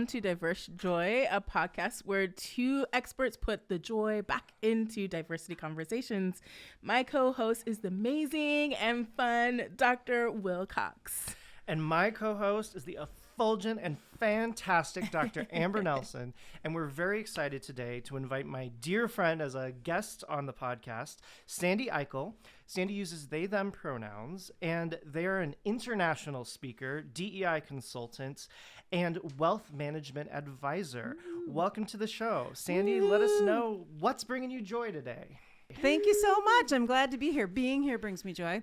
welcome to Diverse Joy, a podcast where two experts put the joy back into diversity conversations. My co-host is the amazing and fun Dr. Will Cox. And my co-host is the effulgent and fantastic Dr. Amber Nelson. And we're very excited today to invite my dear friend as a guest on the podcast, Sandy Eichel. Sandy uses they, them pronouns, and they are an international speaker, DEI consultant, and wealth management advisor. Ooh. Welcome to the show. Sandy, let us know what's bringing you joy today. Thank you so much. I'm glad to be here. Being here brings me joy.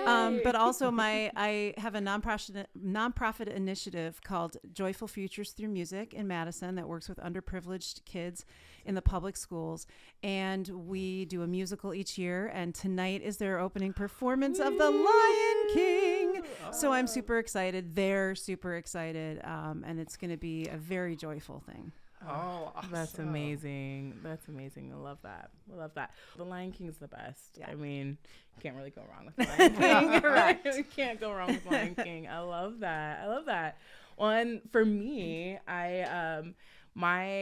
But also I have a nonprofit initiative called Joyful Futures Through Music in Madison that works with underprivileged kids in the public schools. And we do a musical each year. And tonight is their opening performance of The Lion King. So I'm super excited. They're super excited. And it's going to be a very joyful thing. Oh, awesome. That's amazing. That's amazing. I love that. I love that. The Lion King's the best. Yeah. I mean, you can't really go wrong with The Lion King. Right? You can't go wrong with Lion King. I love that. I love that. One for me, I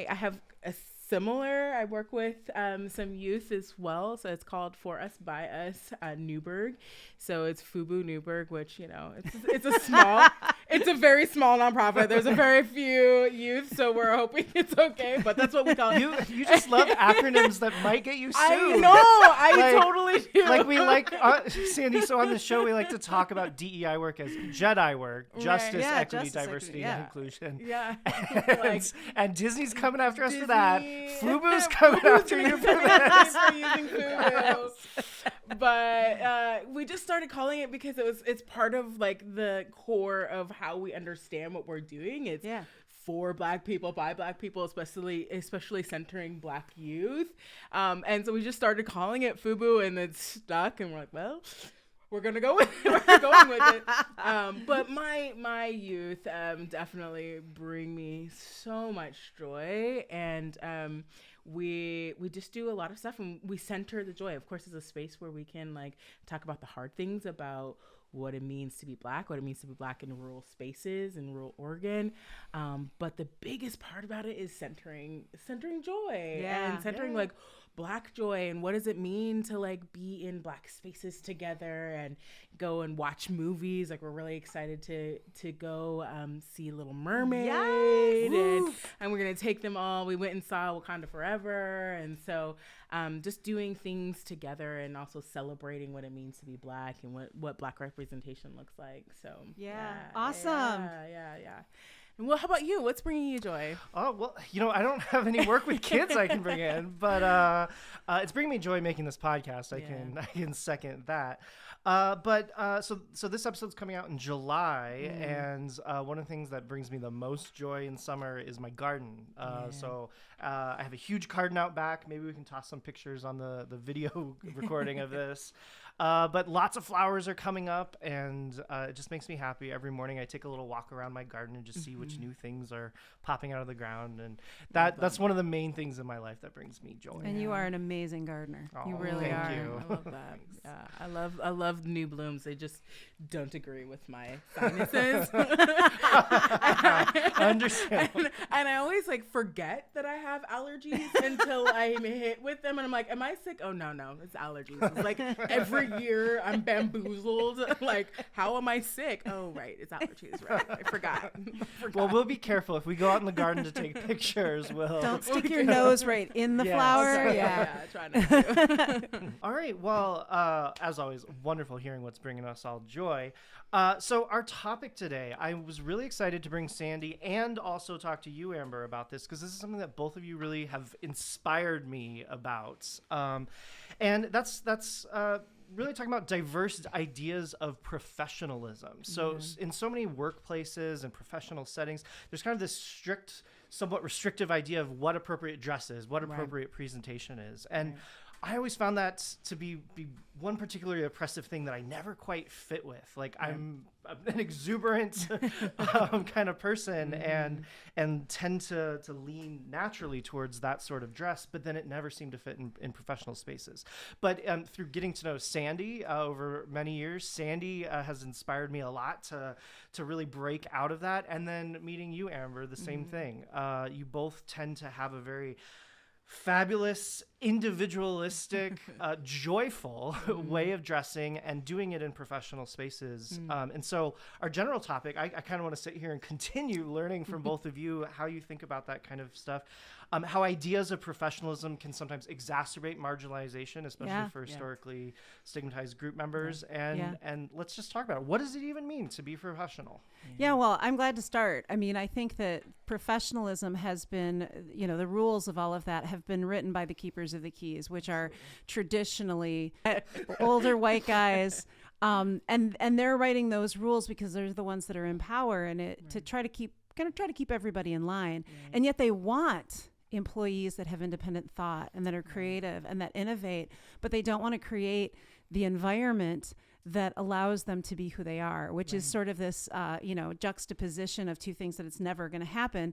have a similar. I work with some youth as well. So it's called For Us By Us Newburgh. So it's FUBU Newburgh, which, you know, it's a small, it's a very small nonprofit. There's a very few youth, so we're hoping it's okay. But that's what we call it. You just love acronyms that might get you sued. I know. I totally do. Like we like, Sandy, so on the show, we like to talk about DEI work as Jedi work, justice, equity, diversity, and inclusion. Yeah. And Disney's coming after us for that. FUBU's coming after you for this. For using FUBU. But we just started calling it because it's part of like the core of how we understand what we're doing. It's for Black people, by Black people, especially centering Black youth. And so we just started calling it FUBU, and it's stuck. And we're like, well, we're gonna go with it. We're going with it. But my youth definitely bring me so much joy, and we just do a lot of stuff, and we center the joy. Of course, it's a space where we can like talk about the hard things about what it means to be Black, what it means to be Black in rural spaces in rural Oregon. But the biggest part about it is centering joy and centering like Black joy, and what does it mean to like be in Black spaces together and go and watch movies. Like we're really excited to go see Little Mermaid. And we're gonna take them all. We went and saw Wakanda Forever, and so just doing things together and also celebrating what it means to be Black and what Black representation looks like. So awesome. Yeah. And well, how about you? What's bringing you joy? Oh, well, you know, I don't have any work with kids I can bring in, but it's bringing me joy making this podcast. I can second that. So this episode's coming out in July, and one of the things that brings me the most joy in summer is my garden. So I have a huge garden out back. Maybe we can toss some pictures on the video recording of this. But lots of flowers are coming up, and it just makes me happy. Every morning I take a little walk around my garden and just see which new things are popping out of the ground. And that's one of the main things in my life that brings me joy. And you are an amazing gardener. Oh, you really are. You. I love that. Yeah, I love new blooms. They just don't agree with my sinuses. Understand. And I always like forget that I have allergies until I'm hit with them, and I'm like, am I sick? Oh no, it's allergies. It's like every year I'm bamboozled. Like, how am I sick? Oh right, it's allergies. Right, I forgot. Well, we'll be careful if we go out in the garden to take pictures. Don't stick your nose right in the flower. Try not to. All right. Well, as always, wonderful hearing what's bringing us all joy. So our topic today, I was really excited to bring Sandy and also talk to you, Amber, about this, because this is something that both of you really have inspired me about. And that's really talking about diverse ideas of professionalism. So in so many workplaces and professional settings, there's kind of this somewhat restrictive idea of what appropriate dress is, what appropriate presentation is. And I always found that to be one particularly oppressive thing that I never quite fit with. Like I'm an exuberant kind of person and tend to lean naturally towards that sort of dress, but then it never seemed to fit in professional spaces. But through getting to know Sandy over many years, Sandy has inspired me a lot to really break out of that. And then meeting you, Amber, the same thing. You both tend to have a very fabulous, individualistic, joyful way of dressing and doing it in professional spaces. And so our general topic, I kind of want to sit here and continue learning from both of you how you think about that kind of stuff. How ideas of professionalism can sometimes exacerbate marginalization, especially for historically stigmatized group members. And let's just talk about it. What does it even mean to be professional? Yeah, well, I'm glad to start. I mean, I think that professionalism has been, the rules of all of that have been written by the keepers of the keys, which are traditionally older white guys. And they're writing those rules because they're the ones that are in power and to try to keep everybody in line. And yet they want employees that have independent thought and that are creative and that innovate, but they don't want to create the environment that allows them to be who they are, which is sort of this, juxtaposition of two things that it's never going to happen.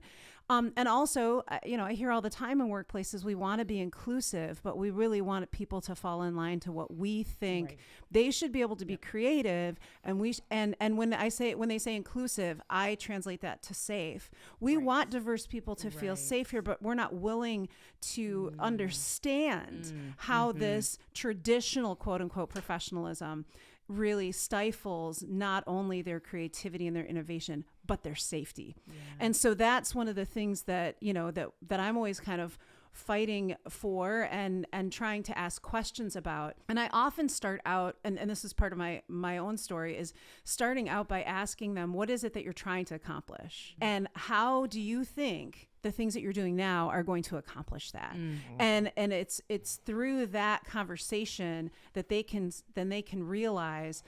And also, I hear all the time in workplaces, we want to be inclusive, but we really want people to fall in line to what we think they should be able to be creative. And when they say inclusive, I translate that to safe. We want diverse people to feel safe here, but we're not willing to understand how this traditional quote unquote professionalism really stifles not only their creativity and their innovation, but their safety. And so that's one of the things that, that I'm always kind of fighting for and trying to ask questions about. And I often start out, and this is part of my own story, is starting out by asking them, what is it that you're trying to accomplish? And how do you think the things that you're doing now are going to accomplish that? And it's through that conversation that they can realize,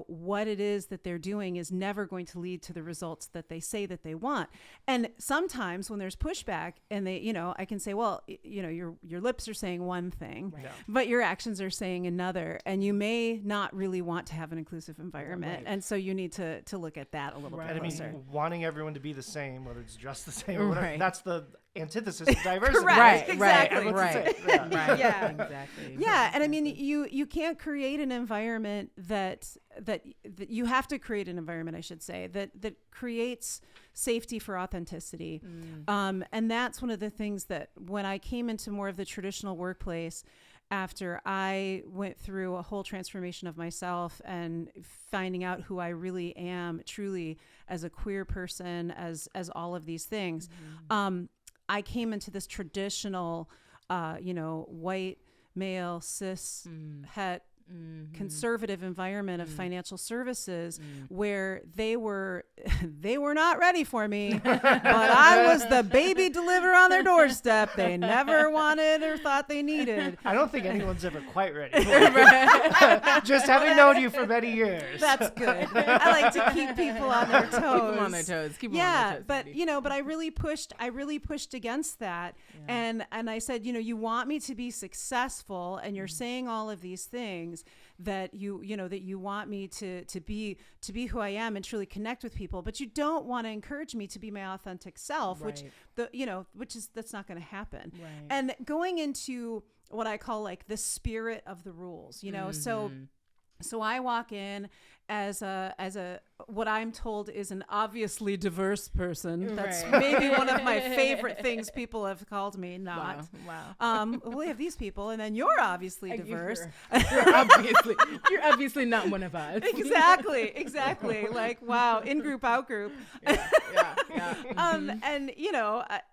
what it is that they're doing is never going to lead to the results that they say that they want. And sometimes when there's pushback and they, I can say, well, your lips are saying one thing, but your actions are saying another, and you may not really want to have an inclusive environment. And so you need to look at that a little bit closer. I mean, wanting everyone to be the same, whether it's just the same or whatever, that's the antithesis of diversity. Exactly. Exactly. Yeah, and I mean, you can't create an environment that you have to create an environment, I should say, that creates safety for authenticity. And that's one of the things that when I came into more of the traditional workplace, after I went through a whole transformation of myself and finding out who I really am truly as a queer person, as all of these things, I came into this traditional, white, male, cis, het, conservative environment of financial services where they were not ready for me, but I was the baby deliverer on their doorstep they never wanted or thought they needed. I don't think anyone's ever quite ready for just having known you for many years. That's good. I like to keep people on their toes. Keep them on their toes. But I really pushed against that. And I said, you want me to be successful, and you're saying all of these things that you want me to be who I am and truly connect with people, but you don't want to encourage me to be my authentic self, that's not going to happen. And going into what I call like the spirit of the rules, so I walk in as a what I'm told is an obviously diverse person. That's maybe one of my favorite things people have called me. Not. Wow. We have these people, and then you're obviously diverse. You're obviously not one of us. Exactly. Like, wow, in group, out group. Yeah. And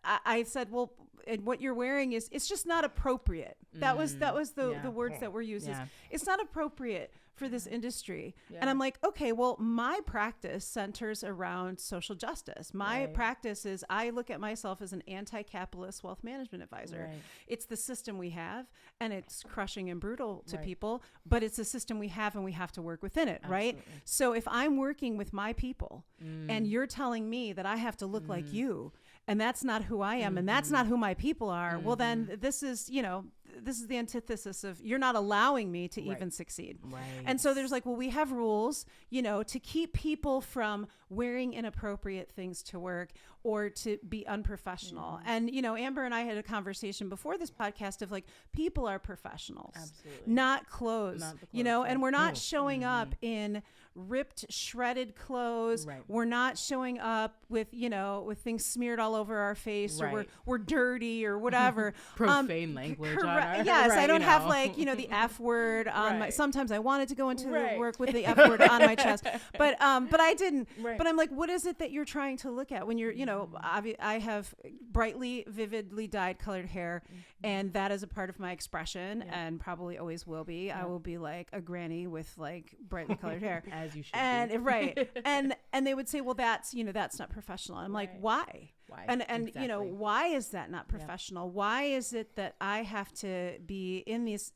I said, well, and what you're wearing it's just not appropriate. That was the words that were used. It's not appropriate for this industry. And I'm like, okay, well, my practice centers around social justice. My practice is I look at myself as an anti-capitalist wealth management advisor. It's the system we have, and it's crushing and brutal to people, but it's a system we have, and we have to work within it. Right. So if I'm working with my people and you're telling me that I have to look like you, and that's not who I am, and that's not who my people are, well, then this is, the antithesis of you're not allowing me to even succeed. Right. And so there's like, well, we have rules, you know, to keep people from wearing inappropriate things to work or to be unprofessional. And, you know, Amber and I had a conversation before this podcast of like, people are professionals, not clothes, you know, and we're not showing up in ripped, shredded clothes. We're not showing up with, you know, with things smeared all over our face or we're dirty or whatever. Profane language. Correct. Yes. I don't have like, you know, the F word on my, sometimes I wanted to go into the work with the F word on my chest, but I didn't, but I'm like, what is it that you're trying to look at when you're, you know, I have brightly, vividly dyed colored hair and that is a part of my expression and probably always will be. I will be like a granny with like brightly colored hair. As you should be. Right. and they would say, well, that's, you know, that's not professional. I'm like, why? And exactly. You know, why is that not professional? Why is it that I have to be in this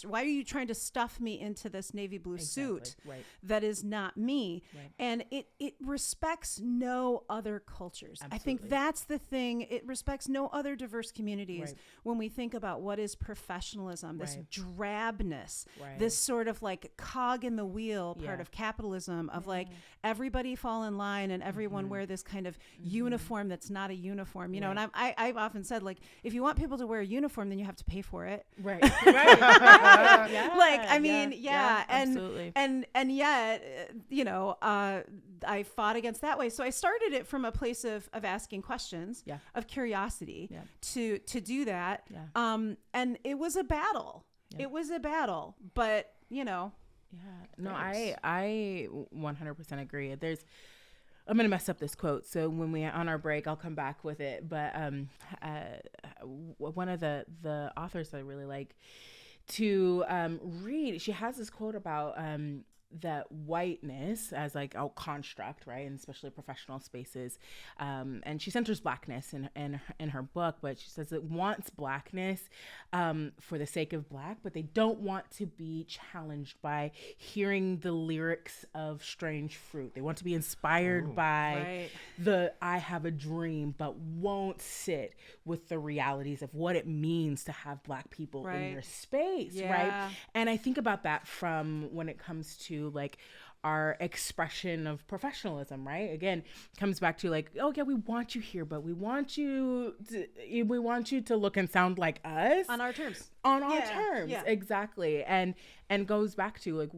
why are you trying to stuff me into this navy blue suit that is not me? And it respects no other cultures. Absolutely. I think that's the thing. It respects no other diverse communities when we think about what is professionalism, this drabness, this sort of like cog in the wheel part of capitalism of like everybody fall in line and everyone wear this kind of uniform that's not a uniform, you know. And I've often said, like, if you want people to wear a uniform, then you have to pay for it, like I mean, absolutely. and yet, you know, I fought against that way. So I started it from a place of asking questions, of curiosity, to do that. And it was a battle. It was a battle, but you know. No, I 100% agree. I'm going to mess up this quote. So when we on our break, I'll come back with it. But one of the authors I really like to read, she has this quote about that whiteness as like a construct, right? And especially professional spaces. And she centers blackness in her book, but she says it wants blackness for the sake of black, but they don't want to be challenged by hearing the lyrics of Strange Fruit. They want to be inspired by the I have a dream, but won't sit with the realities of what it means to have black people in your space, right? And I think about that from when it comes to like our expression of professionalism, right? Again, comes back to like, oh yeah, we want you here, but we want you to look and sound like us on our terms. Exactly. And goes back to like,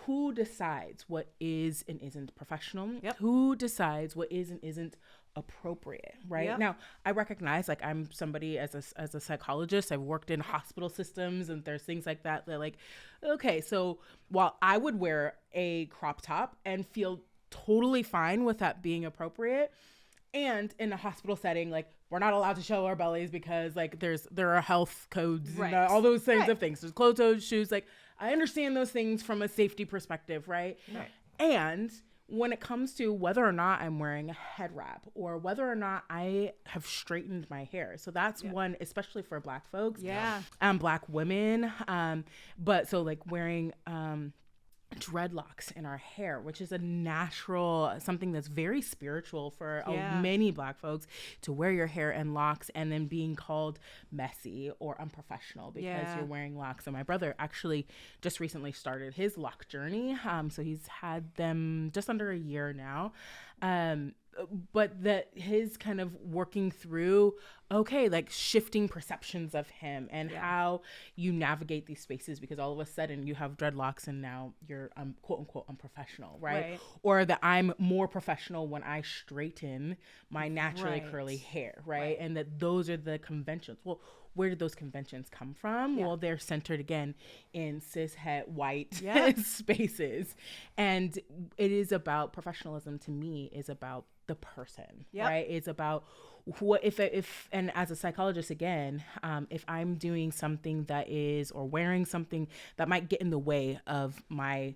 who decides what is and isn't professional? Who decides what is and isn't appropriate, right? Now, I recognize like I'm somebody as a psychologist, I've worked in hospital systems and there's things like that like, okay, so while I would wear a crop top and feel totally fine with that being appropriate, and in a hospital setting, like we're not allowed to show our bellies because like there are health codes and all those kinds of things. There's closed-toed shoes. Like I understand those things from a safety perspective, right? And when it comes to whether or not I'm wearing a head wrap or whether or not I have straightened my hair. So that's one, especially for Black folks, Black women. But so like wearing, dreadlocks in our hair, which is a natural, something that's very spiritual for many Black folks, to wear your hair in locks and then being called messy or unprofessional because you're wearing locks. And my brother actually just recently started his lock journey. So he's had them just under a year now. But that his kind of working through, okay, like shifting perceptions of him and how you navigate these spaces, because all of a sudden you have dreadlocks and now you're quote unquote unprofessional, right? Or that I'm more professional when I straighten my naturally curly hair, right? And that those are the conventions. Well, where did those conventions come from? Well, they're centered again in cis het white spaces. And it is about professionalism, to me, is about the person, right? It's about what if and as a psychologist, again, if I'm doing something that is, or wearing something that might get in the way of my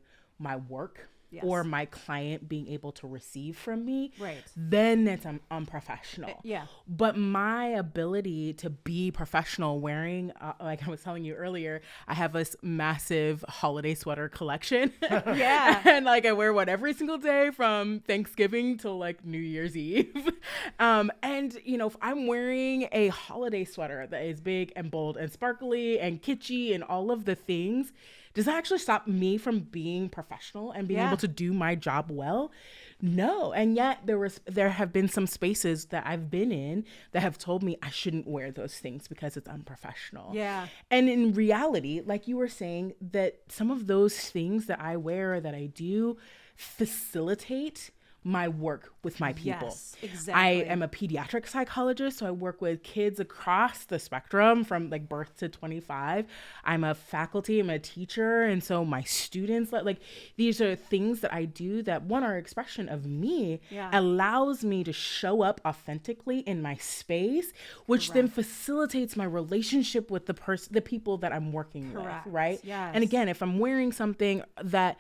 work, or my client being able to receive from me, right, then it's unprofessional. Yeah. But my ability to be professional wearing, like I was telling you earlier, I have this massive holiday sweater collection. Yeah. And like I wear one every single day from Thanksgiving till like New Year's Eve. And you know, if I'm wearing a holiday sweater that is big and bold and sparkly and kitschy and all of the things, does that actually stop me from being professional and being able to do my job well? No. And yet there have been some spaces that I've been in that have told me I shouldn't wear those things because it's unprofessional. Yeah. And in reality, like you were saying, that some of those things that I wear or that I do facilitate my work with my people. Yes, exactly. I am a pediatric psychologist, so I work with kids across the spectrum from like birth to 25. I'm a faculty, I'm a teacher, and so my students, like these are things that I do that, one, are expression of me, allows me to show up authentically in my space, which then facilitates my relationship with the people that I'm working with, right? Yes. And again, if I'm wearing something that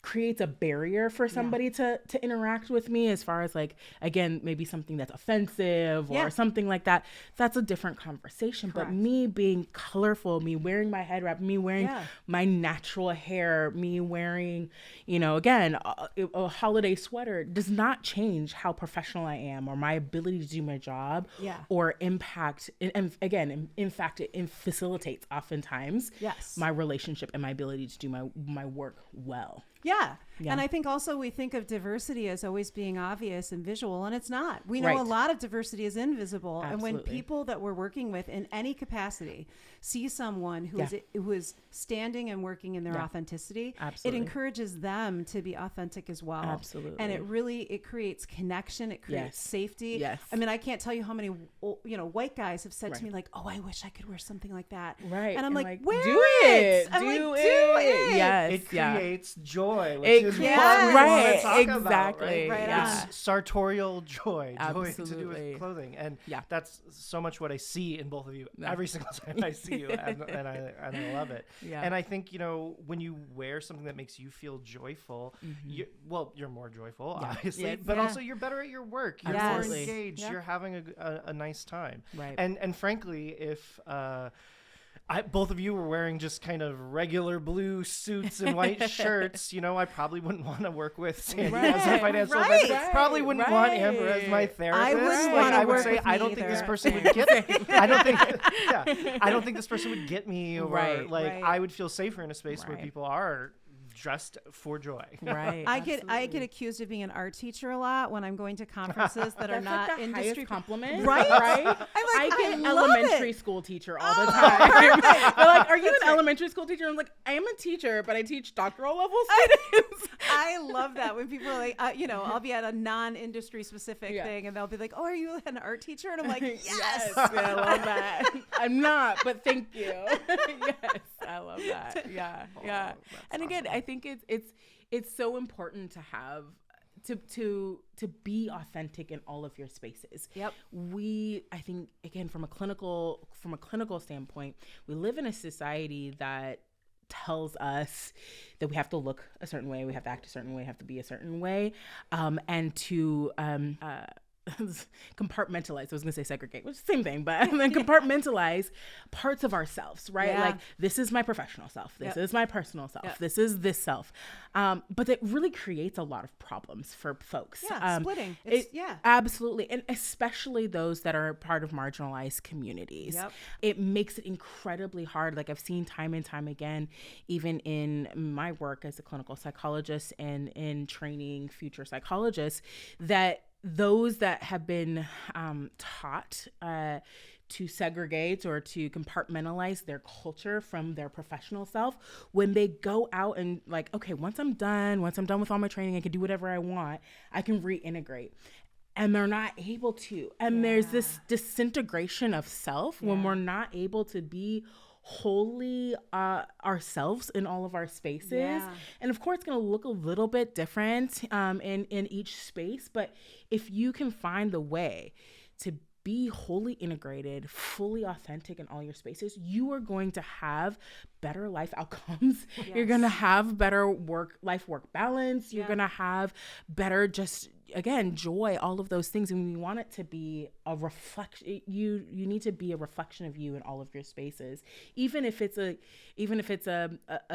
creates a barrier for somebody to interact with me, as far as like, again, maybe something that's offensive or something like that, that's a different conversation. Correct. But me being colorful, me wearing my head wrap, me wearing my natural hair, me wearing, you know, again, a holiday sweater does not change how professional I am or my ability to do my job or impact. And again, in fact, it facilitates oftentimes my relationship and my ability to do my work well. Yeah. And I think also we think of diversity as always being obvious and visual, and it's not. We know a lot of diversity is invisible. Absolutely. And when people that we're working with in any capacity see someone who is standing and working in their authenticity, it encourages them to be authentic as well. Absolutely. And it creates connection. It creates safety. Yes. I mean, I can't tell you how many, white guys have said to me like, oh, I wish I could wear something like that. Right. And I'm like, wear do it. I'm do like, it. do it. Yes. It creates joy, which It is creates- what we want to talk exactly. about, right? Right It's sartorial joy to do Absolutely. with clothing. And that's so much what I see in both of you every single time I see you. And I love it. Yeah. And I think, when you wear something that makes you feel joyful, you're more joyful, obviously, but also you're better at your work. You're more engaged. You're having a nice time. Right. And frankly, if both of you were wearing just kind of regular blue suits and white shirts, I probably wouldn't want to work with Sandy as a financial advisor. Probably wouldn't want Amber as my therapist. I wouldn't want to work with I don't think this person would get me. I don't think this person would get me, or I would feel safer in a space where people are dressed for joy. Right. I get accused of being an art teacher a lot when I'm going to conferences that are not like the industry compliment. Right? I'm like, I get elementary school teacher all the time. They're like, are you an elementary school teacher? I'm like, I am a teacher, but I teach doctoral level students. I love that when people are like, I'll be at a non-industry specific thing and they'll be like, oh, are you an art teacher? And I'm like, yes. I love that. I'm not, but thank you. Yes, I love that. Yeah. And again, I think it's so important to have to be authentic in all of your spaces. Yep. I think again from a clinical standpoint, we live in a society that tells us that we have to look a certain way, we have to act a certain way, have to be a certain way, and to compartmentalize. I was gonna say segregate, which is the same thing, but then compartmentalize parts of ourselves, right? Like, this is my professional self, this is my personal self, this is this self, but it really creates a lot of problems for folks. Splitting. Absolutely. And especially those that are part of marginalized communities. It makes it incredibly hard. Like, I've seen time and time again, even in my work as a clinical psychologist and in training future psychologists, that those that have been taught to segregate or to compartmentalize their culture from their professional self, when they go out and like, okay, once I'm done with all my training, I can do whatever I want, I can reintegrate. And they're not able to. And there's this disintegration of self when we're not able to be wholly ourselves in all of our spaces. And of course it's going to look a little bit different in each space, but if you can find the way to be wholly integrated, fully authentic in all your spaces, you are going to have better life outcomes. Yes. You're going to have better work balance. You're going to have better, just again, joy, all of those things. And we want it to be a reflection. You need to be a reflection of you in all of your spaces, even if it's a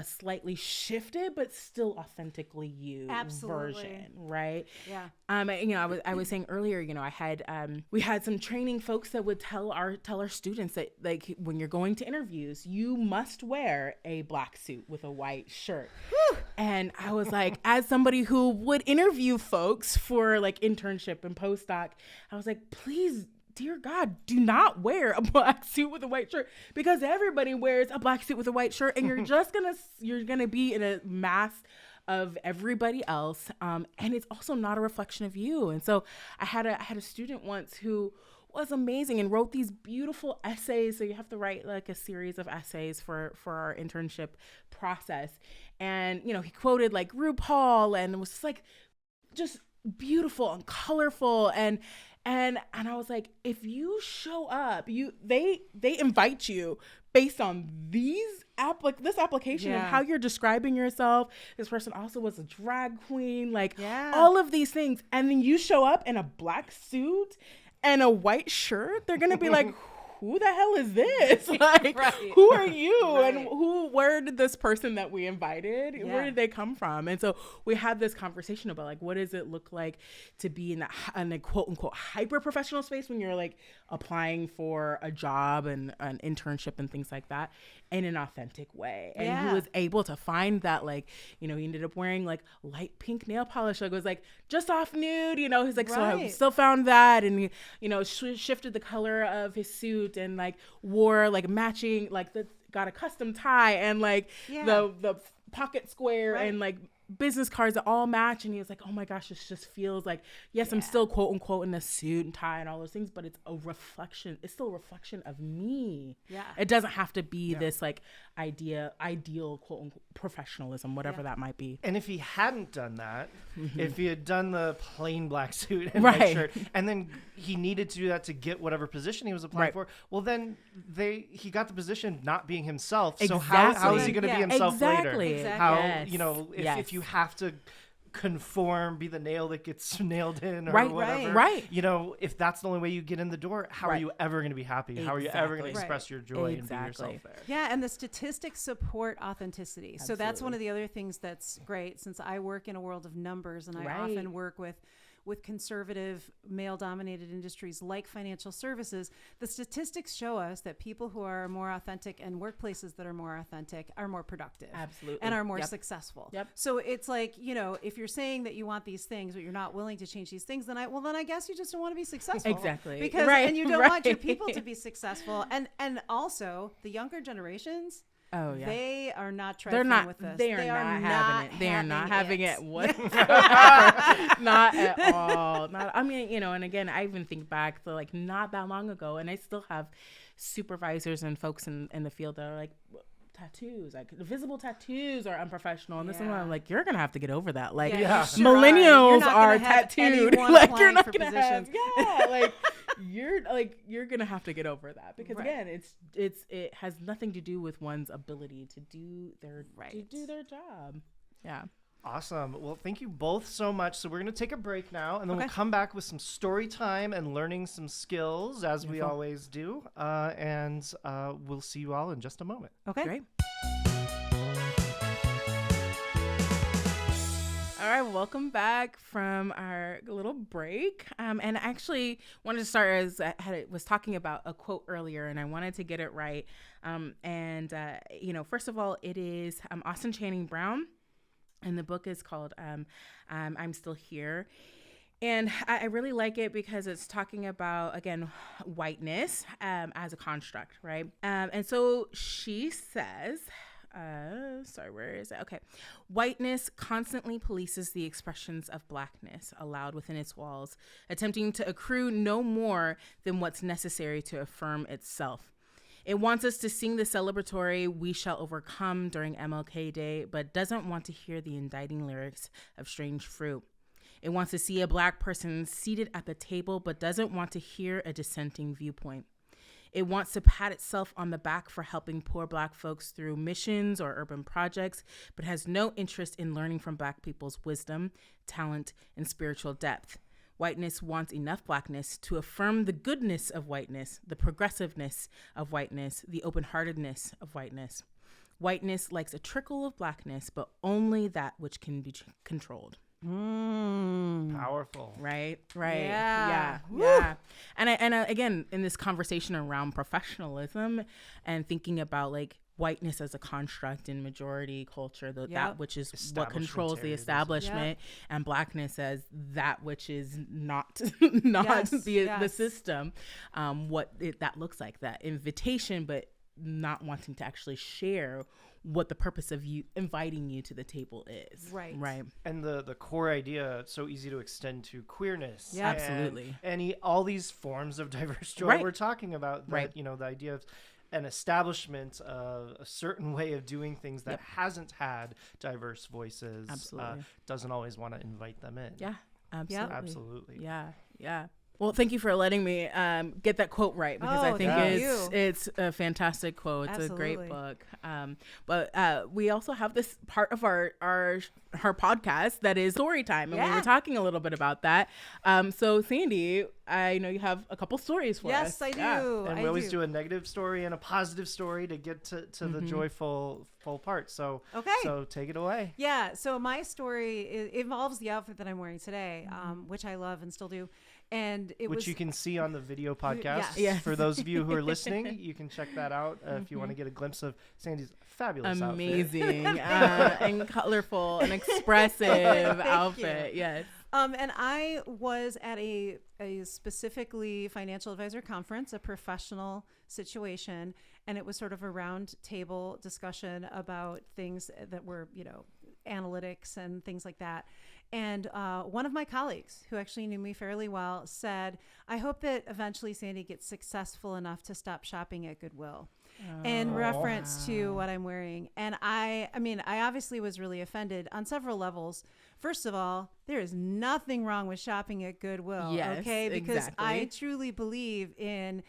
slightly shifted but still authentically you version, right? Yeah. I was saying earlier, I had we had some training folks that would tell our students that, like, when you're going to interviews, you must wear a black suit with a white shirt. Whew. And I was like, as somebody who would interview folks for like internship and postdoc, I was like, please, dear God, do not wear a black suit with a white shirt, because everybody wears a black suit with a white shirt, and you're gonna be in a mass of everybody else, and it's also not a reflection of you. And so I had a student once who was amazing and wrote these beautiful essays. So you have to write like a series of essays for our internship process, and he quoted like RuPaul, and it was just beautiful and colorful, and I was like, if you show up, they invite you based on this application and how you're describing yourself. This person also was a drag queen, all of these things, and then you show up in a black suit and a white shirt, they're gonna be like, who the hell is this? Like, who are you? Right. And where did this person that we invited, where did they come from? And so we had this conversation about like, what does it look like to be in a quote unquote hyper professional space when you're like applying for a job and an internship and things like that in an authentic way. And he was able to find that, like, he ended up wearing like light pink nail polish. Like, it was like just off nude, he's like, so I still found that. And he, shifted the color of his suit and like wore like matching, like got a custom tie and like the pocket square and like business cards that all match. And he was like, oh my gosh, this just feels like, yes, I'm still quote unquote in a suit and tie and all those things, but it's a reflection. It's still a reflection of me. Yeah. It doesn't have to be this like ideal quote unquote professionalism, whatever that might be. And if he hadn't done that, if he had done the plain black suit and white shirt, and then he needed to do that to get whatever position he was applying for, well, then he got the position not being himself. So how is he going to be himself later? Exactly. How, if you have to conform, be the nail that gets nailed in or whatever. If that's the only way you get in the door, how are you ever going to be happy? How are you ever going to express your joy and be yourself there? Yeah, and the statistics support authenticity. Absolutely. So that's one of the other things that's great, since I work in a world of numbers, and I often work with conservative male-dominated industries like financial services. The statistics show us that people who are more authentic and workplaces that are more authentic are more productive. Absolutely. And are more successful. Yep. So it's like, if you're saying that you want these things, but you're not willing to change these things, then I guess you just don't want to be successful. Exactly. Because and you don't want your people to be successful. And also the younger generations, they are not trifling with this. They are not having it. They are not having it whatsoever. Not at all. And again, I even think back to like not that long ago, and I still have supervisors and folks in the field that are like, tattoos, like visible tattoos are unprofessional, and this and I'm like, you're gonna have to get over that. Like, millennials are tattooed. Like, you're not gonna have you're gonna have to get over that, because again, it has nothing to do with one's ability to do their job. Yeah. Awesome. Well, thank you both so much. So we're going to take a break now, and then we'll come back with some story time and learning some skills, as we always do. And we'll see you all in just a moment. Okay. Great. All right, welcome back from our little break. And I actually wanted to start as I was talking about a quote earlier, and I wanted to get it right. First of all, it is Austin Channing Brown. And the book is called I'm Still Here. And I really like it because it's talking about, again, whiteness as a construct, right? And so she says, where is it? Okay. Whiteness constantly polices the expressions of blackness allowed within its walls, attempting to accrue no more than what's necessary to affirm itself. It wants us to sing the celebratory "We Shall Overcome" during MLK Day, but doesn't want to hear the indicting lyrics of Strange Fruit. It wants to see a Black person seated at the table, but doesn't want to hear a dissenting viewpoint. It wants to pat itself on the back for helping poor Black folks through missions or urban projects, but has no interest in learning from Black people's wisdom, talent, and spiritual depth. Whiteness wants enough Blackness to affirm the goodness of whiteness, the progressiveness of whiteness, the open-heartedness of whiteness. Whiteness likes a trickle of Blackness, but only that which can be controlled. Powerful. Right. Yeah. And again, in this conversation around professionalism and thinking about like whiteness as a construct in majority culture, that which is what controls the establishment, and Blackness as that which is not the system, that looks like, that invitation, but not wanting to actually share what the purpose of you inviting you to the table is. Right. And the core idea, so easy to extend to queerness. Yeah, absolutely. All these forms of diverse joy we're talking about. That, the idea of an establishment, a certain way of doing things that hasn't had diverse voices, doesn't always want to invite them in. Yeah, absolutely. Yeah. Well, thank you for letting me get that quote right, because I think it's a fantastic quote. It's a great book. But we also have this part of our podcast that is story time, and we were talking a little bit about that. So Sandy, I know you have a couple stories for us. Yes, I do. And we always do a negative story and a positive story to get to the joyful part. So so take it away. Yeah. So my story involves the outfit that I'm wearing today, which I love and still do. And which you can see on the video podcast. For those of you who are listening, you can check that out if you want to get a glimpse of Sandy's fabulous amazing and colorful and expressive outfit. Yes. And I was at a specifically financial advisor conference, a professional situation, and it was sort of a round table discussion about things that were, analytics and things like that. And one of my colleagues, who actually knew me fairly well, said, I hope that eventually Sandy gets successful enough to stop shopping at Goodwill. In reference to what I'm wearing. And I obviously was really offended on several levels. First of all, there is nothing wrong with shopping at Goodwill. Yes, okay? Because I truly believe in,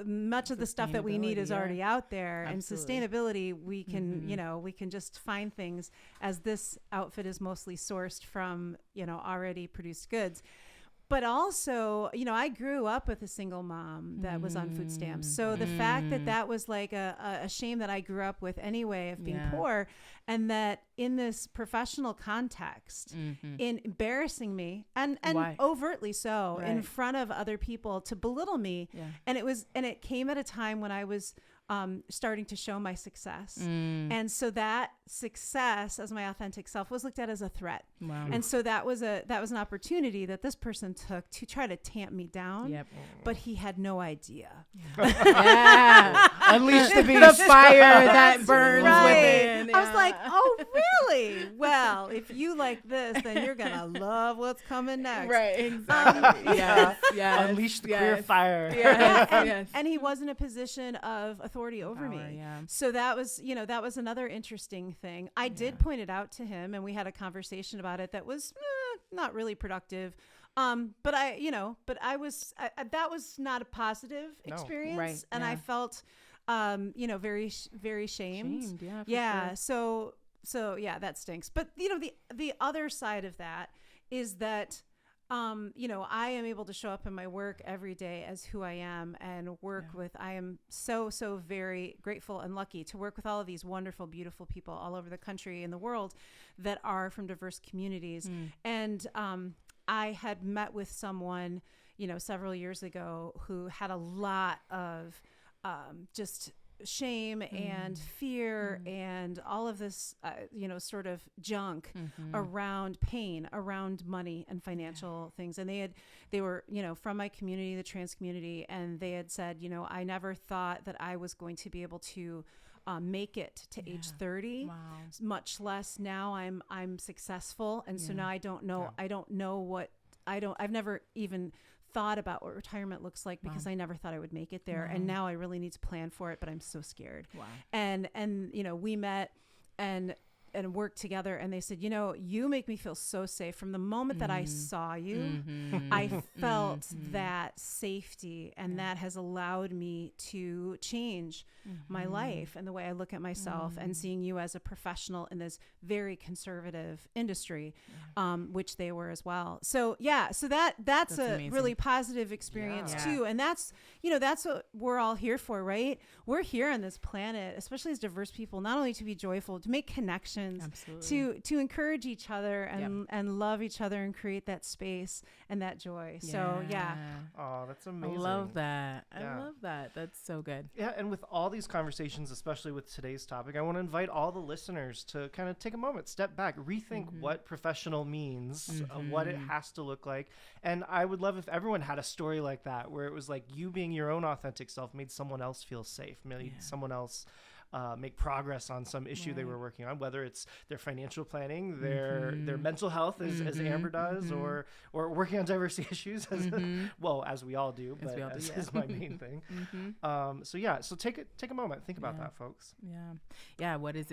much of the stuff that we need is already out there. Absolutely. And sustainability, we can, we can just find things, as this outfit is mostly sourced from, already produced goods. But also, I grew up with a single mom that was on food stamps. So the fact that was like a shame that I grew up with anyway, of being poor, and that in this professional context, in embarrassing me and overtly so in front of other people to belittle me. Yeah. And it came at a time when I was starting to show my success. And so that success as my authentic self was looked at as a threat. Wow. And so that was an opportunity that this person took to try to tamp me down. Yep. But he had no idea. Unleash the beast. The fire that burns within. Yeah. I was like, oh, really? Well, if you like this, then you're going to love what's coming next. Right, exactly. Yes. Unleash the queer fire. And he was in a position of authority over me. Yeah. So that was another interesting thing. I did point it out to him, and we had a conversation about it that was not really productive. But that was not a positive experience. Right. And I felt, very, very shamed. Yeah. Sure. So that stinks. But the other side of that is that, I am able to show up in my work every day as who I am and work with, I am so very grateful and lucky to work with all of these wonderful, beautiful people all over the country and the world that are from diverse communities. And, I had met with someone, several years ago who had a lot of, just shame and fear and all of this, sort of junk around pain, around money and financial things. And they were, from my community, the trans community, and they had said, I never thought that I was going to be able to make it to age 30, much less now I'm successful. And so now I don't know I've never even thought about what retirement looks like because I never thought I would make it there. And now I really need to plan for it, but I'm so scared. Wow. And we met, and and worked together, and they said, you make me feel so safe. From the moment that I saw you, I felt that safety, and that has allowed me to change my life and the way I look at myself, and seeing you as a professional in this very conservative industry, which they were as well. So that's a amazing, really positive experience too. And that's what we're all here for, right? We're here on this planet, especially as diverse people, not only to be joyful, to make connections, to encourage each other and love each other and create that space and that joy. So oh, that's amazing. I love that. I love that. That's so good. Yeah, and with all these conversations, especially with today's topic, I want to invite all the listeners to kind of take a moment, step back, rethink what professional means, what it has to look like. And I would love if everyone had a story like that, where it was like you being your own authentic self made someone else feel safe, made someone else make progress on some issue they were working on, whether it's their financial planning, their mental health, as Amber does, or working on diversity issues, as we all do, but as is my main thing. So take a moment, think about that, folks. What does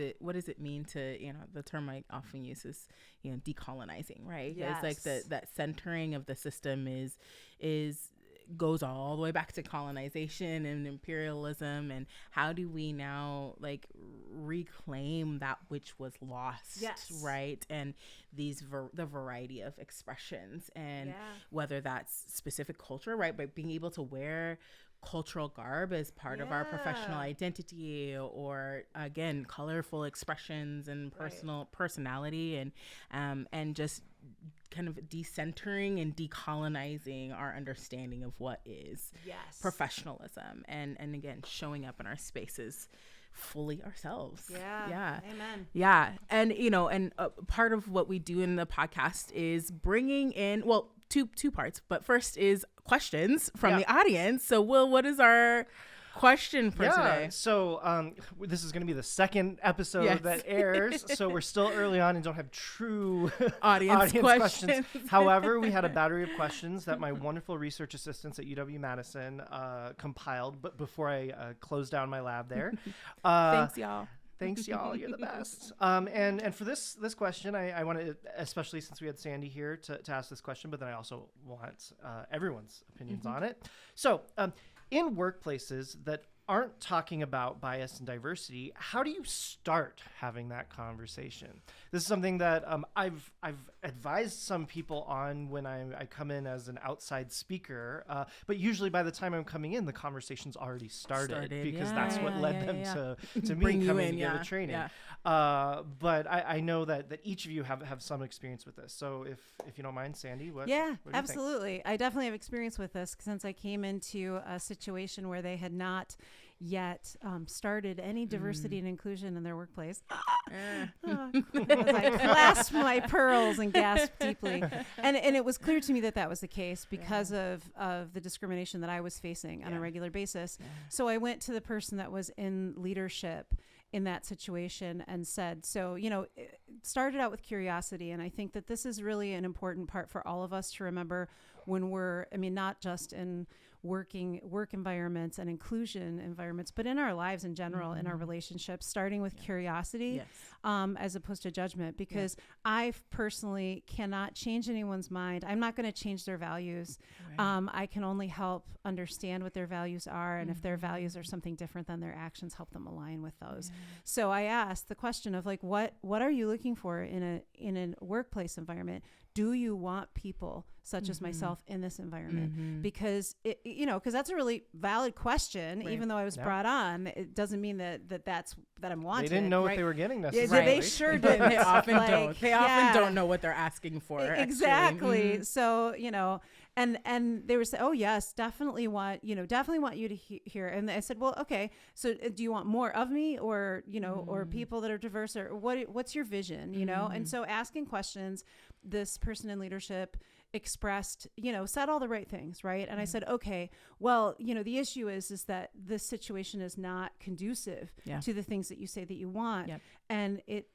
it mean to, the term I often use is, decolonizing, right? Yes. It's like that centering of the system goes all the way back to colonization and imperialism, and how do we now reclaim that which was lost, right? And the variety of expressions, and whether that's specific culture, right, but being able to wear cultural garb as part of our professional identity, or again, colorful expressions and personality, and just kind of decentering and decolonizing our understanding of what is professionalism, and again, showing up in our spaces fully ourselves. Amen. And part of what we do in the podcast is bringing in, two parts, but first is questions from the audience. So Will, what is our question for today? So this is going to be the second episode that airs, so we're still early on and don't have true audience questions. However, we had a battery of questions that my wonderful research assistants at UW-Madison compiled, but before I closed down my lab there. Thanks, y'all. You're the best. And for this question, I wanted, especially since we had Sandy here, to ask this question, but then I also want everyone's opinions on it. So in workplaces that aren't talking about bias and diversity, how do you start having that conversation? This is something that I've advised some people on when I come in as an outside speaker, but usually by the time I'm coming in, the conversation's already started because that's what led them to me coming to get the training. But I know that each of you have some experience with this. So if you don't mind, Sandy, what do you absolutely. think? I definitely have experience with this since I came into a situation where they had not yet started any diversity and inclusion in their workplace. As I clasped my pearls and gasped deeply. And it was clear to me that was the case because of the discrimination that I was facing on a regular basis. So I went to the person that was in leadership in that situation and said, it started out with curiosity. And I think that this is really an important part for all of us to remember when not just in work environments and inclusion environments, but in our lives in general, in our relationships, starting with curiosity as opposed to judgment, because I personally cannot change anyone's mind. I'm not going to change their values. I can only help understand what their values are, and if their values are something different than their actions, help them align with those. So I asked the question of what are you looking for in a workplace environment? Do you want people such as myself in this environment? Because because that's a really valid question. Even though I was brought on, it doesn't mean that I'm wanted. They didn't know what they were getting necessarily. They sure didn't. They often don't. They often don't know what they're asking for. Exactly. So and they were saying, oh yes, definitely want you to hear. And I said, well, okay. So do you want more of me, or or people that are diverse, or what's your vision? And so asking questions. This person in leadership expressed, said all the right things, right? And I said, okay, well, the issue is that this situation is not conducive to the things that you say that you want. And it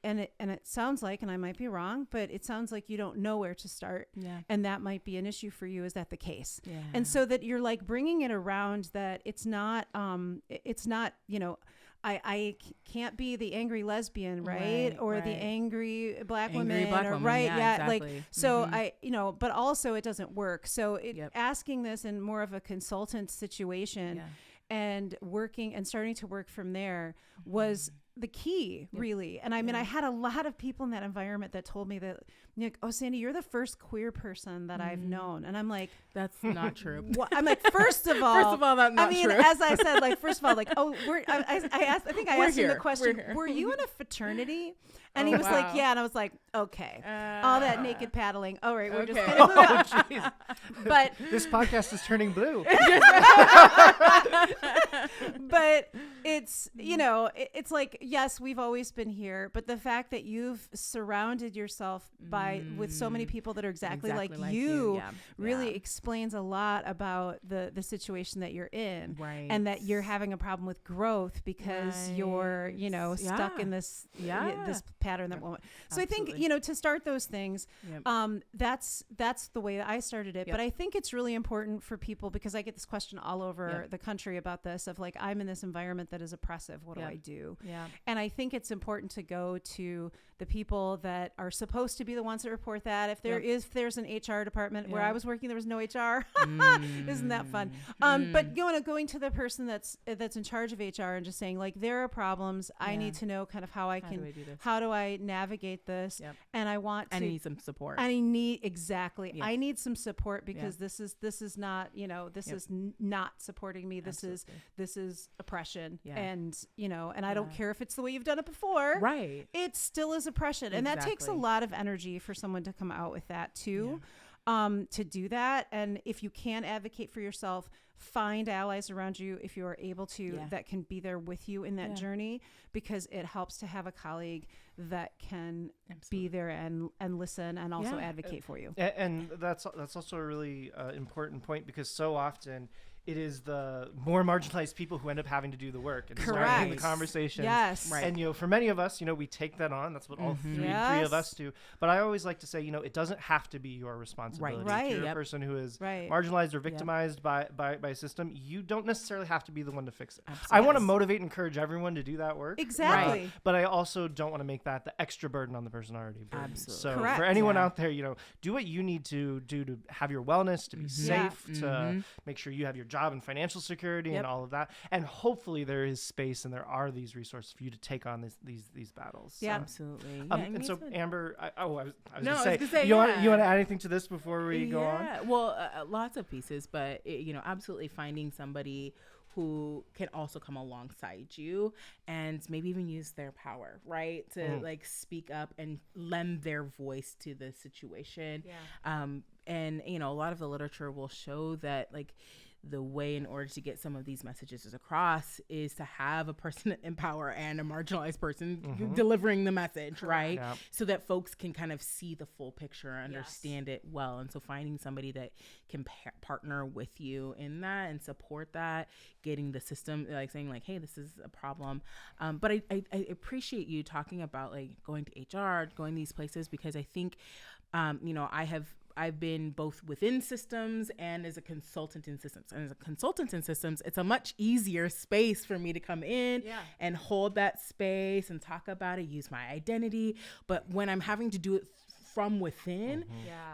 sounds like, and I might be wrong, but it sounds like you don't know where to start. And that might be an issue for you. Is that the case? And so that you're bringing it around that it's not, I can't be the angry lesbian, right? Or the angry black woman, right? Yeah, exactly. like so but also it doesn't work. So asking this in more of a consultant situation and working and starting to work from there was the key, really. And I mean, I had a lot of people in that environment that told me that, Nick, oh, Sandy, you're the first queer person that I've known. And I'm like, that's not true. I'm like, first of all, that's not true. as I said, like, first of all, like, oh, I asked him the question, were you in a fraternity? And he was like, yeah. And I was like, okay, all that naked paddling. All right, we're just going to move on. But this podcast is turning blue. But it's, it's like, yes, we've always been here, but the fact that you've surrounded yourself with so many people that are exactly like you really explains a lot about the situation that you're in, right? And that you're having a problem with growth because you're, stuck in this this pattern that won't. So Absolutely. I think, to start those things, that's the way that I started it. But I think it's really important for people, because I get this question all over the country about this, of like, I'm in this environment that is oppressive. What do I do? Yeah. And I think it's important to go to the people that are supposed to be the ones that report that. If there's an HR department where I was working, there was no HR. Isn't that fun? But going to the person that's in charge of HR and just saying, like, there are problems. I need to know kind of how do I navigate this? And I want to. I need some support. I need I need some support, because this is not, this is not supporting me. This is oppression. And, and I don't care if it's the way you've done it before. Right. It still is oppression. And that takes a lot of energy for someone to come out with that too. To do that. And if you can advocate for yourself, find allies around you, if you are able to, that can be there with you in that journey, because it helps to have a colleague that can be there and listen and also advocate for you. And that's also a really important point, because so often it is the more marginalized people who end up having to do the work and starting the conversation. Yes. Right. And, for many of us, we take that on. That's what all three of us do. But I always like to say, it doesn't have to be your responsibility. Right. If you're a person who is marginalized or victimized by a system, you don't necessarily have to be the one to fix it. Absolutely. I want to motivate and encourage everyone to do that work. Exactly. But I also don't want to make that the extra burden on the person already burdened. Absolutely. So for anyone out there, do what you need to do to have your wellness, to be safe, to make sure you have your job and financial security and all of that. And hopefully there is space and there are these resources for you to take on these battles. Yeah, absolutely. And so Amber, I was going to say, you want to add anything to this before we go on? Well, lots of pieces, but absolutely finding somebody who can also come alongside you and maybe even use their power, right? To like speak up and lend their voice to the situation. Yeah. And a lot of the literature will show that, like, the way in order to get some of these messages across is to have a person in power and a marginalized person delivering the message, right? Yeah. So that folks can kind of see the full picture, understand it well. And so finding somebody that can partner with you in that and support that, getting the system, like saying like, hey, this is a problem. But I appreciate you talking about like going to HR, going these places, because I think, I've been both within systems and as a consultant in systems. And as a consultant in systems, it's a much easier space for me to come in and hold that space and talk about it, use my identity. But when I'm having to do it from within,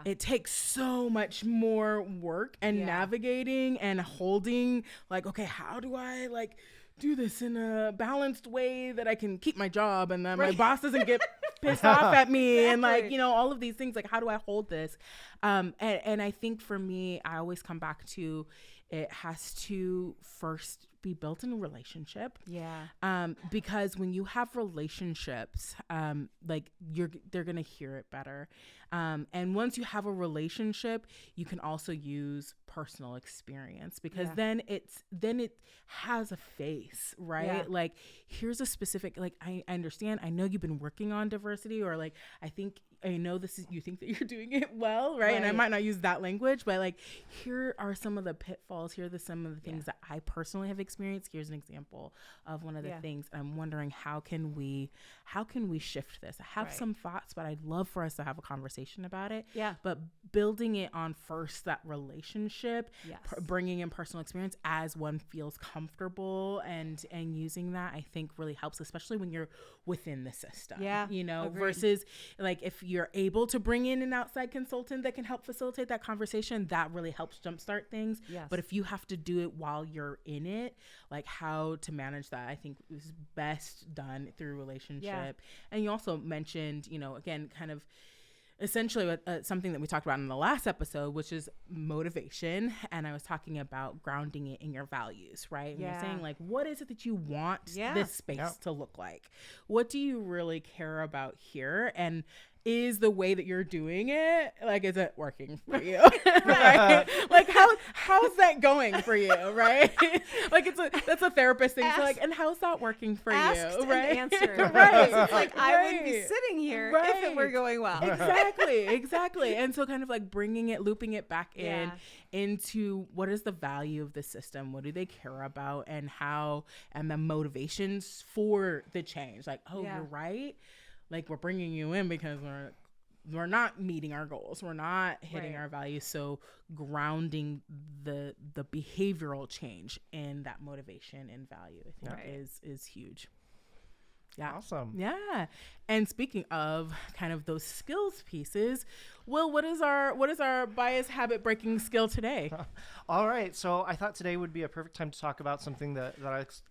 it takes so much more work and navigating and holding, like, okay, how do I like do this in a balanced way that I can keep my job and then my boss doesn't get pissed off at me and like, all of these things, like, how do I hold this? And I think for me, I always come back to, it has to first be built in a relationship. Yeah. Because when you have relationships, like they're going to hear it better. And once you have a relationship, you can also use personal experience, because then it has a face, right? Yeah. Like, here's a specific, like, I understand, I know you've been working on diversity, or like, I know this is, you think that you're doing it well, right? And I might not use that language, but like, here are some of the pitfalls. Here are some of the things that I personally have experienced experience. Here's an example of one of the things. I'm wondering how can we shift this? I have some thoughts, but I'd love for us to have a conversation about it. Yeah. But building it on first that relationship, bringing in personal experience as one feels comfortable and using that, I think really helps, especially when you're within the system. Yeah. You know, Agreed. versus like if you're able to bring in an outside consultant that can help facilitate that conversation, that really helps jumpstart things. Yes. But if you have to do it while you're in it, like how to manage that, I think is best done through relationship. Yeah. And you also mentioned, you know, again, kind of essentially something that we talked about in the last episode, which is motivation. And I was talking about grounding it in your values, right? And you're saying like, what is it that you want this space to look like? What do you really care about here? And is the way that you're doing it, like, is it working for you? Right? Like, how's that going for you? Right? Like, that's a therapist thing. So like, and how's that working for you? Right? And answered. Right. It's like, I wouldn't be sitting here if it were going well. Exactly. And so kind of like bringing it, looping it back into what is the value of the system? What do they care about? And how, and the motivations for the change. Like, you're right. Like, we're bringing you in because we're not meeting our goals. We're not hitting our values. So grounding the behavioral change in that motivation and value, I think is huge. Yeah. Awesome. Yeah. And speaking of kind of those skills pieces, Will, what is our bias habit breaking skill today? All right. So I thought today would be a perfect time to talk about something that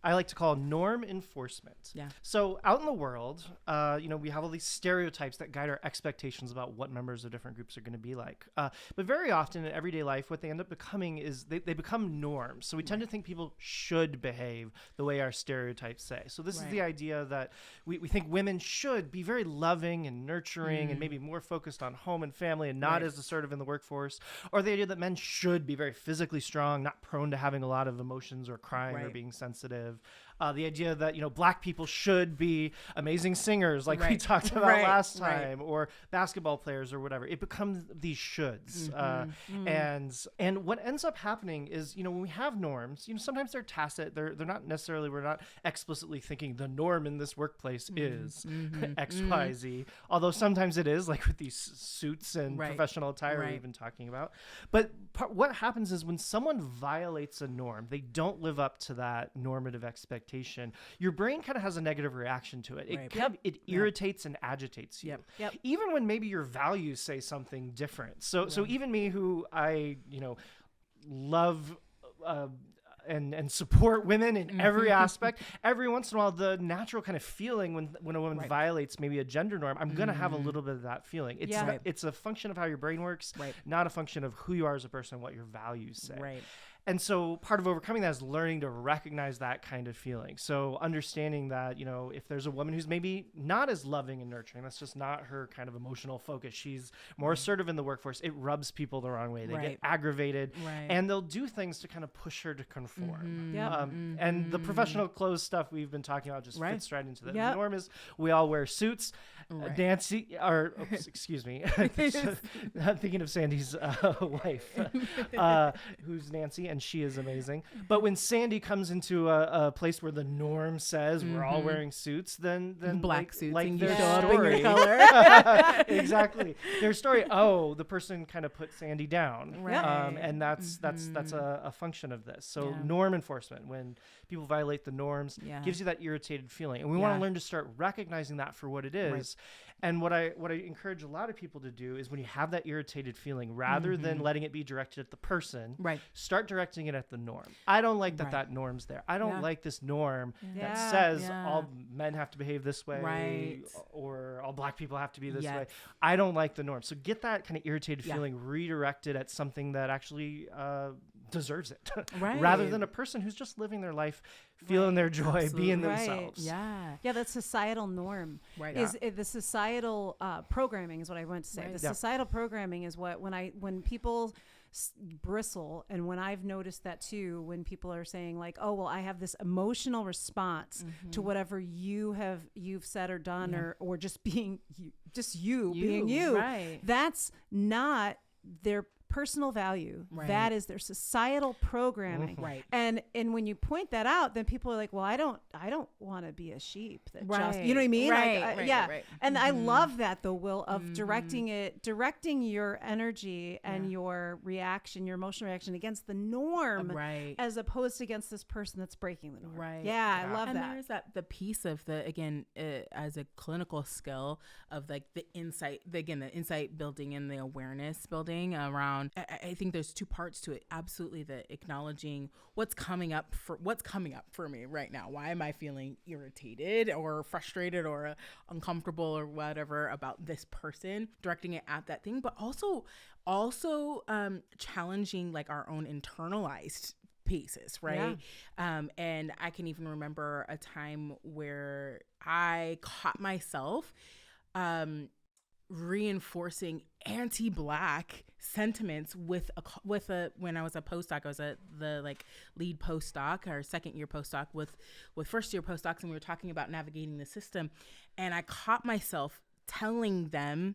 I like to call norm enforcement. Yeah. So out in the world, we have all these stereotypes that guide our expectations about what members of different groups are going to be like. But very often in everyday life, what they end up becoming is they become norms. So we tend to think people should behave the way our stereotypes say. So this is the idea that we think women should be very loving and nurturing and maybe more focused on home and family and not as assertive in the workforce, or the idea that men should be very physically strong, not prone to having a lot of emotions or crying or being sensitive. The idea that, Black people should be amazing singers like we talked about last time, or basketball players or whatever. It becomes these shoulds. And what ends up happening is, when we have norms, sometimes they're tacit. They're not necessarily, we're not explicitly thinking the norm in this workplace is X, Y, Z. Although sometimes it is, like with these suits and professional attire we've been talking about. But what happens is when someone violates a norm, they don't live up to that normative expectation. Your brain kind of has a negative reaction to it. It irritates and agitates you. Even when maybe your values say something different. So even me, who I love and support women in every aspect, every once in a while the natural kind of feeling when a woman violates maybe a gender norm, I'm gonna have a little bit of that feeling. It's a function of how your brain works, not a function of who you are as a person, what your values say. And so part of overcoming that is learning to recognize that kind of feeling. So understanding that, if there's a woman who's maybe not as loving and nurturing, that's just not her kind of emotional focus. She's more assertive in the workforce. It rubs people the wrong way. They get aggravated and they'll do things to kind of push her to conform. And the professional clothes stuff we've been talking about just fits right into that. The norm is we all wear suits. Nancy, excuse me, I'm thinking of Sandy's wife, who's Nancy, and she is amazing. But when Sandy comes into a place where the norm says we're all wearing suits, then black suits, like and you show up in your color. Exactly. Their story. The person kind of put Sandy down, and that's a function of this. So norm enforcement, when people violate the norms, gives you that irritated feeling, and we want to learn to start recognizing that for what it is. And what I encourage a lot of people to do is when you have that irritated feeling, rather than letting it be directed at the person, start directing it at the norm. I don't like that norm's there. I don't like this norm that says all men have to behave this way or all Black people have to be this way. I don't like the norm. So get that kind of irritated feeling redirected at something that actually deserves it, rather than a person who's just living their life, feeling their joy, being themselves. That societal norm is the societal programming is what I want to say. The societal programming is what when people bristle, and when I've noticed that too, when people are saying like, oh well, I have this emotional response to whatever you've said or done, or just being you being you. That's not their personal value. Right. That is their societal programming. Right. And when you point that out, then people are like, well, I don't want to be a sheep that Right. just, you know what I mean? Right. Like, Right. yeah. Right. And I love that, the Will, of directing your energy and your reaction, your emotional reaction against the norm, Right. as opposed to against this person that's breaking the norm. Right. Yeah, I love and that. there's the piece of as a clinical skill of like the insight building and the awareness building around. I think there's two parts to it. Absolutely, the acknowledging what's coming up for me right now. Why am I feeling irritated or frustrated or uncomfortable or whatever about this person? Directing it at that thing, but also challenging like our own internalized pieces, right? And I can even remember a time where I caught myself reinforcing anti-Black sentiments when I was a postdoc. I was the like lead postdoc or second year postdoc with first year postdocs, and we were talking about navigating the system, and I caught myself telling them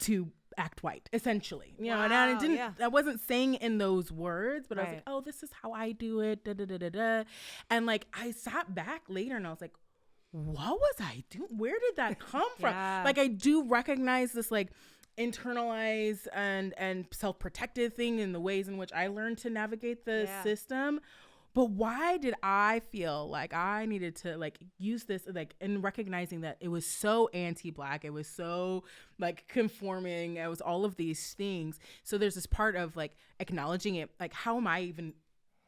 to act white, essentially, you know. And I wasn't saying in those words, but I was like, oh, this is how I do it, da da da da da. And like I sat back later and I was like, what was I doing? Where did that come from? Like I do recognize this like internalized and self-protective thing in the ways in which I learned to navigate the system. But why did I feel like I needed to like use this, like, in recognizing that it was so anti-Black, it was so like conforming, it was all of these things. So there's this part of like acknowledging it, like, how am I even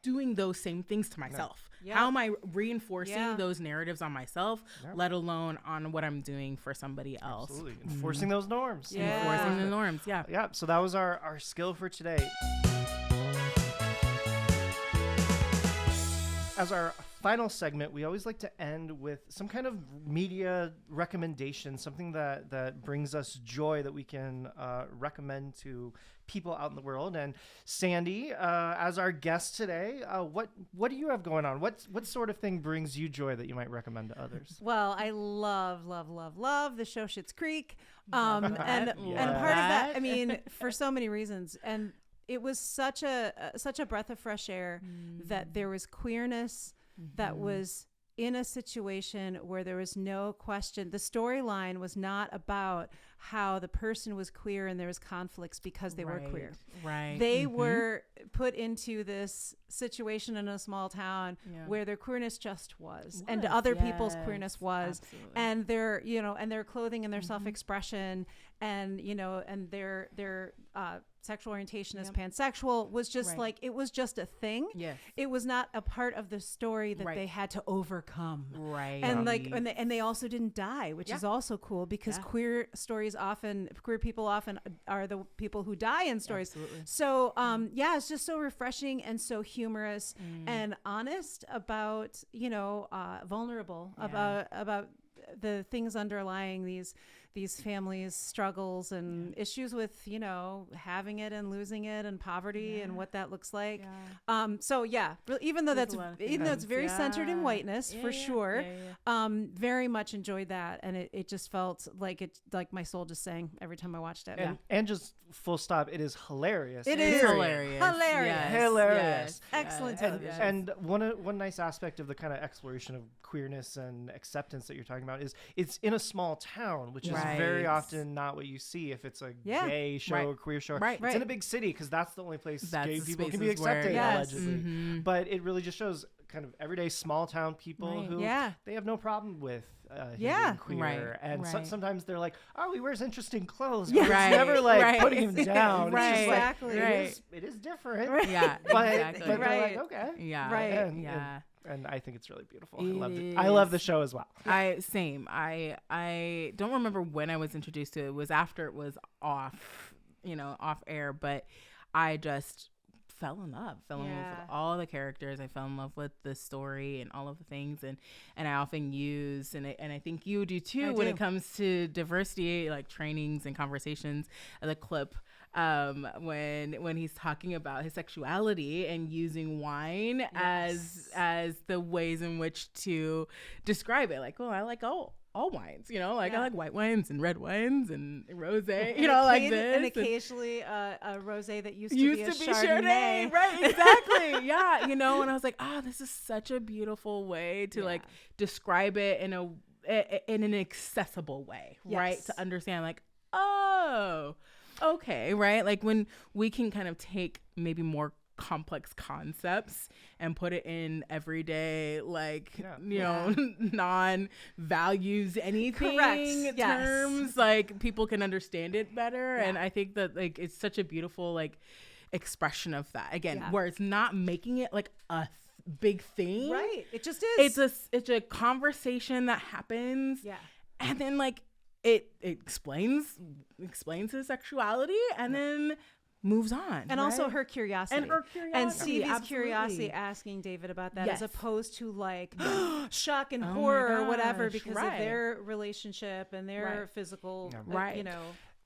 doing those same things to myself? How am I reinforcing those narratives on myself, let alone on what I'm doing for somebody else? Absolutely. Enforcing those norms. Enforcing the norms. Yeah. So that was our skill for today. As our final segment, we always like to end with some kind of media recommendation, something that brings us joy that we can recommend to people out in the world. And Sandy, as our guest today, what do you have going on? What sort of thing brings you joy that you might recommend to others? Well, I love the show Schitt's Creek, and part of that, I mean, for so many reasons, and it was such a breath of fresh air that there was queerness that was in a situation where there was no question. The storyline was not about how the person was queer and there was conflicts because they were queer. Right. They were put into this situation in a small town where their queerness just was and other people's queerness was. Absolutely. And their, you know, and their clothing and their self-expression and, you know, and their sexual orientation as pansexual was just like, it was just a thing. Yes. It was not a part of the story that they had to overcome. Right. And like, and they also didn't die, which is also cool because queer people often are the people who die in stories. Absolutely. So, it's just so refreshing and so humorous and honest about, you know, vulnerable about the things underlying these families' struggles and issues with, you know, having it and losing it and poverty and what that looks like. Even though it's very centered in whiteness for sure, very much enjoyed that, and it just felt like my soul just sang every time I watched it. And just full stop, it is hilarious. It is hilarious. Hilarious. Excellent television. And one nice aspect of the kind of exploration of queerness and acceptance that you're talking about is it's in a small town, which is very often not what you see if it's a gay show or queer show. It's in a big city because that's the only place gay people can be accepted, allegedly. But it really just shows kind of everyday small town people who they have no problem with being queer. And sometimes they're like, oh, he wears interesting clothes. But it's never like putting him down. It's just like, it is different. Yeah, but they're like, okay. Yeah. And I think it's really beautiful. I love the show as well. I don't remember when I was introduced to it. It was after it was off air, but I just fell in love with all the characters. I fell in love with the story and all of the things, and I often use and I think you do too when it comes to diversity, like trainings and conversations. The clip when he's talking about his sexuality and using wine as the ways in which to describe it, like, oh, I like all wines, I like white wines and red wines and rosé, like this. And occasionally a rosé that used to be Chardonnay. Right, exactly. Yeah, and I was like, this is such a beautiful way to like describe it in an accessible way, right? To understand like, oh, okay, right? Like when we can kind of take maybe more complex concepts and put it in everyday, like, non-values anything terms, like people can understand it better. And I think that like it's such a beautiful like expression of that again, where it's not making it like a big thing, right? It just is. It's a conversation that happens, and then like it explains his sexuality and then moves on, and also her curiosity, and Stevie's curiosity, asking David about that, as opposed to like shock and horror or whatever, because of their relationship and their physical,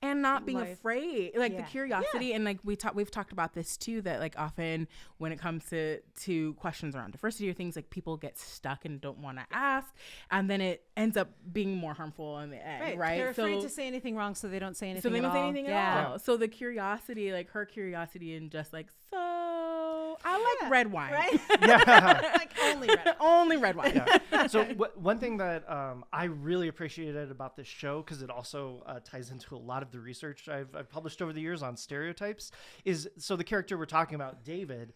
and not being afraid, like the curiosity. And like we've talked about this too, that like often when it comes to questions around diversity or things, like people get stuck and don't want to ask, and then it ends up being more harmful in the end, right? They're afraid to say anything wrong, so they don't say anything. At all. So the curiosity, like her curiosity, and just like, so I like red wine, right? Like only red wine. So one thing that I really appreciated about this show, because it also ties into a lot of the research I've published over the years on stereotypes, is so the character we're talking about, David,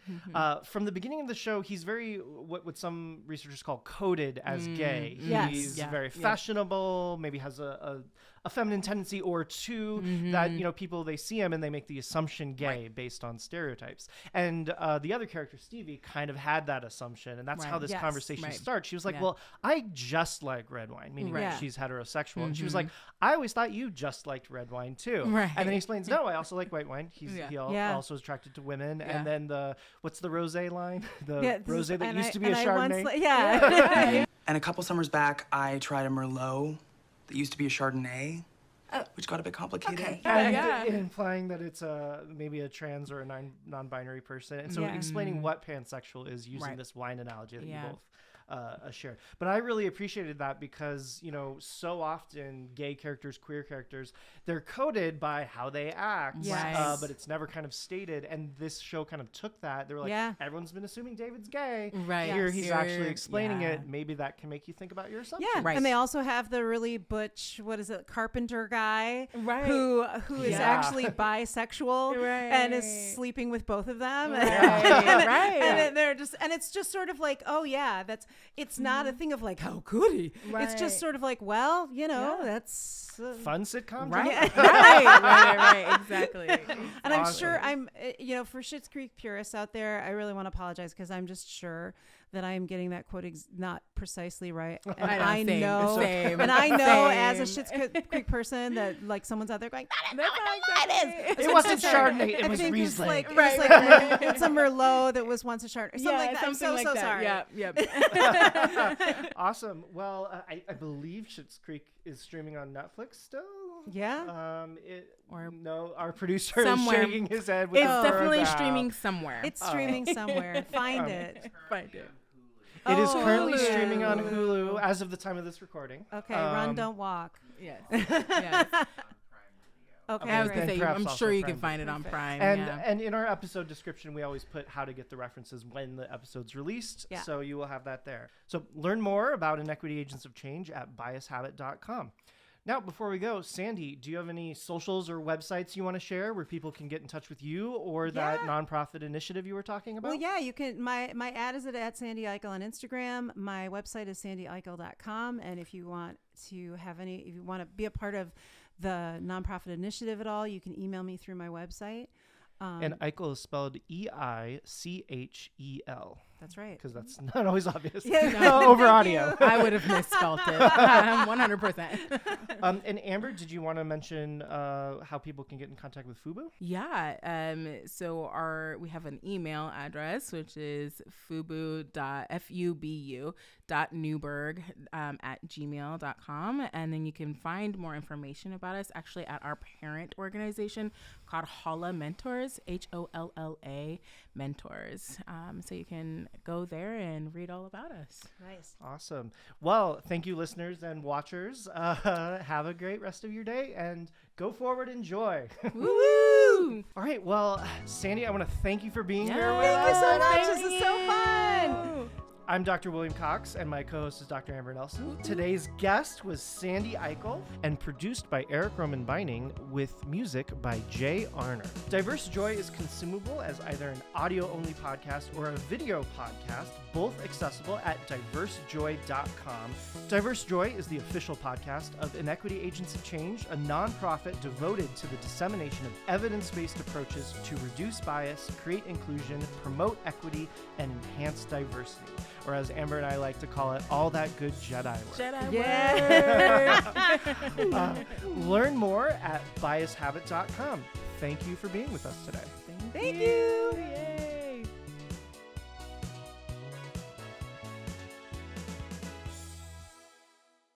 from the beginning of the show, he's very what some researchers call coded as gay. He's very fashionable, maybe has a feminine tendency or two, that people, they see him and they make the assumption gay based on stereotypes. And the other character, Stevie, kind of had that assumption, and that's how this conversation starts. She was like, well, I just like red wine, meaning that she's heterosexual. And she was like, I always thought you just liked red wine too. And then he explains, no, I also like white wine. He also is attracted to women. And then what's the rosé line? The rosé that used to be a Chardonnay. And a couple summers back, I tried a Merlot that used to be a Chardonnay, which got a bit complicated. And implying that it's maybe a trans or a non-binary person. And so explaining what pansexual is using this wine analogy that you both shared. But I really appreciated that because, so often gay characters, queer characters, they're coded by how they act, but it's never kind of stated. And this show kind of took that. They were like, everyone's been assuming David's gay. Here he's actually explaining it. Maybe that can make you think about your assumptions. And they also have the really butch, carpenter guy, who is actually bisexual and is sleeping with both of them. And they're just, and it's just sort of like, it's not a thing of like, how could he? It's just sort of like, well, that's fun sitcom, right, exactly. And I'm sure for Schitt's Creek purists out there, I really want to apologize, because I'm just sure that I am getting that quote not precisely right. And I know as a Schitt's Creek person that like someone's out there going, that's not it is. It wasn't Chardonnay, it was Riesling. It's a Merlot that was once a Chardonnay. Something like that. I'm so sorry. Awesome. Well, I believe Schitt's Creek is streaming on Netflix still. Our producer is shaking his head. It's definitely streaming somewhere. It's streaming somewhere. Find it. It is currently streaming on Hulu as of the time of this recording. Okay, Run, Don't Walk. Yes. Okay, I was going to say, I'm sure you can find it on Prime. And in our episode description, we always put how to get the references when the episode's released. So you will have that there. So learn more about Inequity Agents of Change at biashabit.com. Now, before we go, Sandy, do you have any socials or websites you want to share where people can get in touch with you or that nonprofit initiative you were talking about? Well, you can. My ad is at Sandy Eichel on Instagram. My website is sandyeichel.com. And if you want to be a part of the nonprofit initiative at all, you can email me through my website. And Eichel is spelled Eichel. That's right. Because that's not always obvious over audio. I would have misspelled it 100%. And Amber, did you want to mention how people can get in contact with FUBU? Yeah. So we have an email address, which is fubu.newberg@gmail.com. And then you can find more information about us actually at our parent organization called Holla Mentors, HOLLA Mentors. So you can go there and read all about us. Nice. Awesome. Well, thank you, listeners and watchers. Have a great rest of your day and go forward and enjoy. Woo! All right. Well, Sandy, I want to thank you for being here with Thank you so us. much. This is so fun. I'm Dr. William Cox, and my co-host is Dr. Amber Nelson. Today's guest was Sandy Eichel, and produced by Eric Roman Binding with music by Jay Arner. Diverse Joy is consumable as either an audio-only podcast or a video podcast, both accessible at diversejoy.com. Diverse Joy is the official podcast of Inequity Agents of Change, a nonprofit devoted to the dissemination of evidence-based approaches to reduce bias, create inclusion, promote equity, and enhance diversity. Or as Amber and I like to call it, all that good Jedi work. Jedi work. Learn more at biashabit.com. Thank you for being with us today. Thank you. Yeah.